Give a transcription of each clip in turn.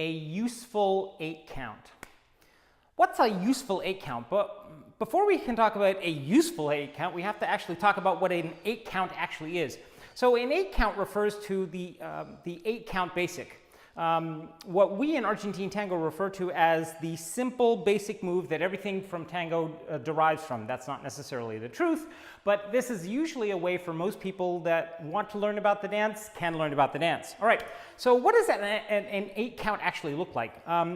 a useful 8 count. What's a useful 8 count? But before we can talk about a useful 8 count, we have to actually talk about what an 8 count actually is. So an 8 count refers to the 8 count basic. What we in Argentine Tango refer to as the simple basic move that everything from Tango derives from. That's not necessarily the truth, but this is usually a way for most people that want to learn about the dance can learn about the dance. All right, so what does an 8 count actually look like?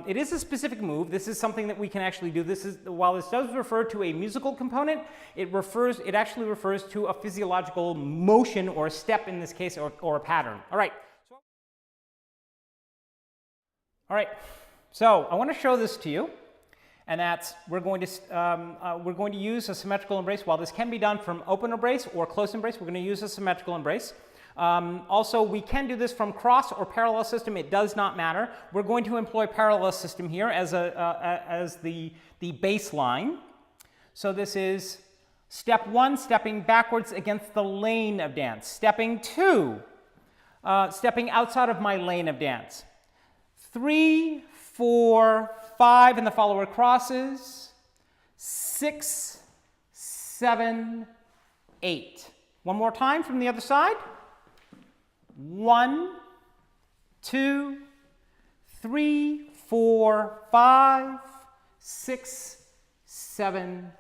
It is a specific move. This is something that we can actually do. While this does refer to a musical component, it actually refers to a physiological motion or a step in this case, or a pattern. All right. All right, so I want to show this to you, and that's we're going to use a symmetrical embrace. While this can be done from open embrace or close embrace, we're going to use a symmetrical embrace. Also, we can do this from cross or parallel system. It does not matter. We're going to employ parallel system here as the baseline. So this is step 1, stepping backwards against the lane of dance. Stepping 2, stepping outside of my lane of dance. 3, 4, 5, and the follower crosses. 6, 7, 8. One more time from the other side. 1, 2, 3, 4, 5, 6, 7,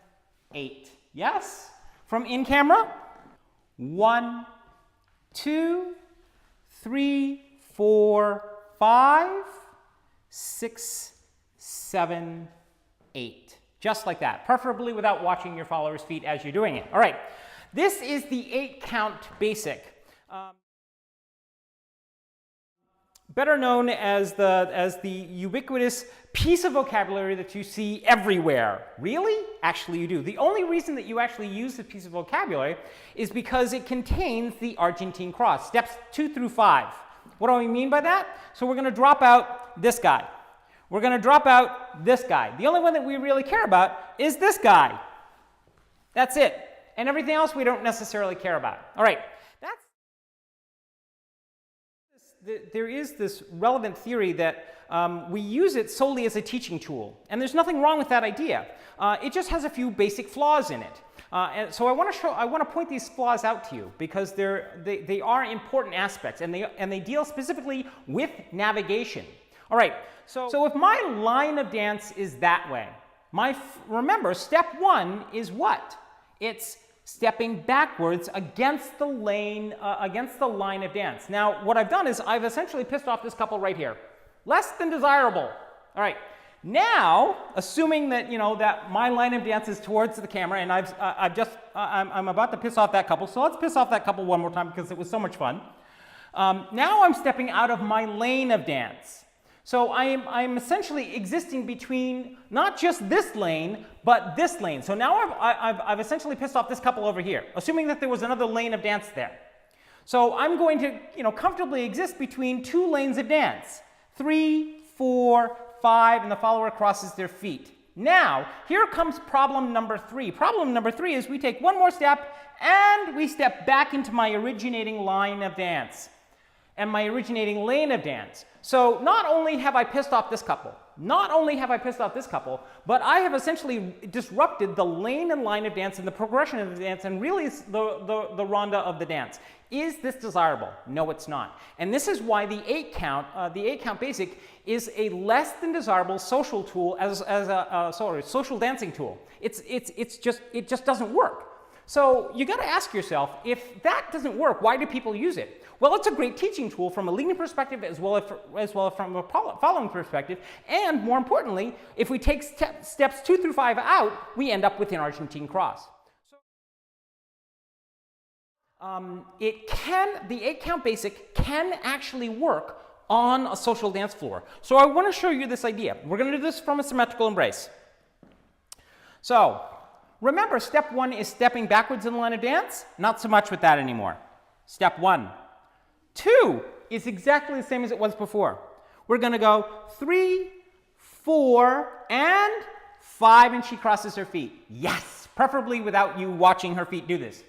8. Yes? From in camera. 1, 2, 3, 4, 5, 6, 7, 8. Just like that, preferably without watching your followers' feet as you're doing it. All right, this is the 8 count basic. Better known as the ubiquitous piece of vocabulary that you see everywhere. Really? Actually, you do. The only reason that you actually use this piece of vocabulary is because it contains the Argentine cross, steps 2 through 5. What do I mean by that? So we're going to drop out this guy. We're going to drop out this guy. The only one that we really care about is this guy. That's it. And everything else we don't necessarily care about. All right. There is this relevant theory that we use it solely as a teaching tool. And there's nothing wrong with that idea. It just has a few basic flaws in it. And so I want to point these flaws out to you because they are important aspects, and they deal specifically with navigation. All right, so if my line of dance is that way, remember, step 1 is what? It's stepping backwards against the line of dance. Now, what I've done is I've essentially pissed off this couple right here. Less than desirable. All right. Now, assuming that that my line of dance is towards the camera, and I'm about to piss off that couple. So let's piss off that couple one more time because it was so much fun. Now I'm stepping out of my lane of dance. So I'm essentially existing between not just this lane, but this lane. So now I've essentially pissed off this couple over here, assuming that there was another lane of dance there. So I'm going to comfortably exist between 2 lanes of dance. 3, 4, 5, and the follower crosses their feet. Now, here comes problem number 3. Problem number 3 is we take one more step and we step back into my originating line of dance and my originating lane of dance. So not only have I pissed off this couple, but I have essentially disrupted the lane and line of dance and the progression of the dance and really the ronda of the dance. Is this desirable? No, it's not. And this is why the 8 count basic is a less than desirable social tool as a social dancing tool. It just doesn't work. So you got to ask yourself, if that doesn't work, why do people use it? Well, it's a great teaching tool from a leading perspective as well as from a following perspective. And more importantly, if we take steps 2 through 5 out, we end up with an Argentine cross. The 8 count basic can actually work on a social dance floor. So I want to show you this idea. We're going to do this from a symmetrical embrace. So remember, step 1 is stepping backwards in the line of dance. Not so much with that anymore. Step 1. 2 is exactly the same as it was before. We're going to go 3, 4, and 5, and she crosses her feet. Yes, preferably without you watching her feet do this.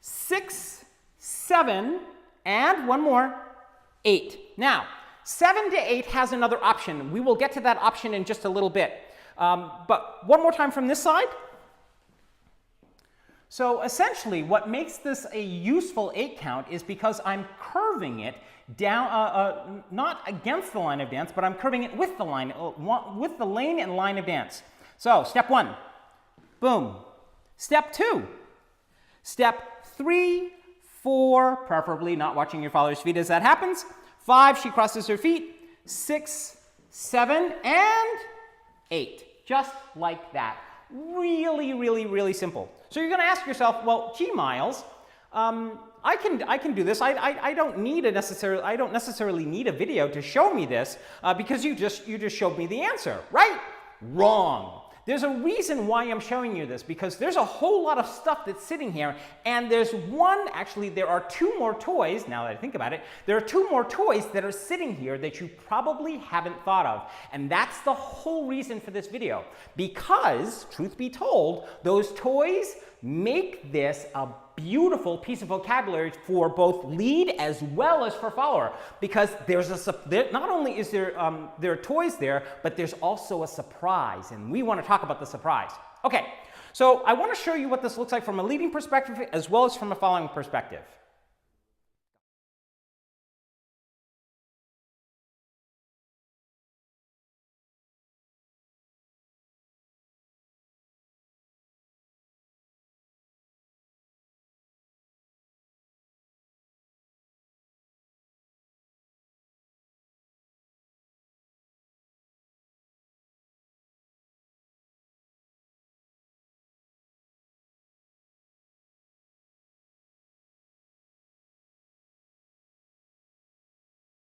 6, 7, and one more, 8. Now, 7 to 8 has another option. We will get to that option in just a little bit. But one more time from this side. So essentially, what makes this a useful 8 count is because I'm curving it down, not against the line of dance, but I'm curving it with the line, with the lane and line of dance. So step 1, boom. Step 2, step 3, 4, preferably not watching your father's feet as that happens. 5, she crosses her feet. 6, 7, and 8. Just like that. Really, really, really simple. So you're going to ask yourself, well, gee, Miles, I can do this. I don't necessarily need a video to show me this because you just showed me the answer, right? Wrong. There's a reason why I'm showing you this, because there's a whole lot of stuff that's sitting here, and actually there are 2 more toys, now that I think about it, there are 2 more toys that are sitting here that you probably haven't thought of, and that's the whole reason for this video, because, truth be told, those toys make this a beautiful piece of vocabulary for both lead as well as for follower, because not only is there are toys there, but there's also a surprise, and we want to talk about the surprise. Okay, so I want to show you what this looks like from a leading perspective as well as from a following perspective.